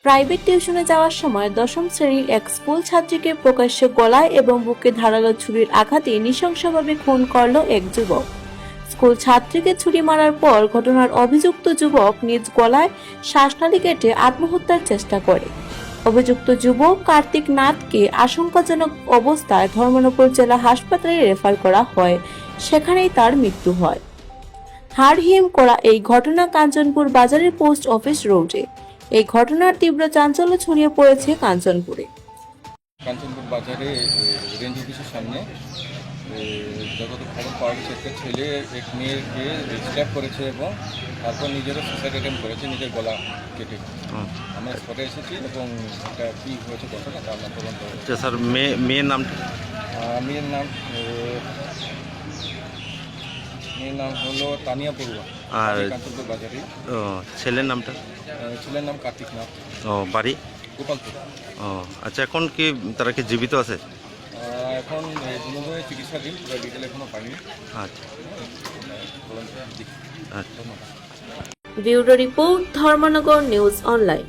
Private টিউশনে যাওয়ার সময় দশম শ্রেণীর এক স্কুল ছাত্রীকে প্রকাশ্যে গলায় এবং বুকে ধারালো ছুরির আঘাতে নৃশংসভাবে খুন করল এক যুবক। স্কুল ছাত্রীকে ছুরি মারার পর ঘটনার অভিযুক্ত যুবক নিজ গলায় শ্বাসনালী কেটে আত্মহত্যার চেষ্টা করে। অভিযুক্ত যুবক কার্তিক নাথকে আশঙ্কাজনক অবস্থায় ধর্মনগর জেলা হাসপাতালে রেফার করা হয়, সেখানেই তার মৃত্যু হয়। হাড়হিম করা এই ঘটনা কাঞ্চনপুর বাজারের পোস্ট অফিস রোডে। এই ঘটনার তীব্র চাঞ্চল্য ছড়িয়ে পড়েছে কাঞ্চনপুরে। কাঞ্চনপুর বাজারে রেঞ্জ অফিসের সামনে যত খবর পাওয়া গেছে, একটা ছেলে এক মেয়েকে স্ট্যাপ করেছে এবং তারপর নিজেরও সুসাইড অ্যাটেম্প করেছে, নিজের গলা কেটে। আমরা স্পটে এসেছি এবং এটা কী হয়েছে কথাটা তার নাম তদন্ত হয়েছে। স্যার মেয়ের নামটা? মেয়ের নাম হলো তানিয়া পড়ুয়া, আর কাঞ্চনপুর বাজারে। ছেলের নামটা? ছেলের নাম কার্তিক নাথ। বাড়ি? গোপালপুর। আচ্ছা, এখন কি তারা কি জীবিত আছে? এখন দুজনের চিকিৎসাধীন, পুরো ডিটেল এখনও পাইনি। আচ্ছা, bureau report, Dharmanagar news online.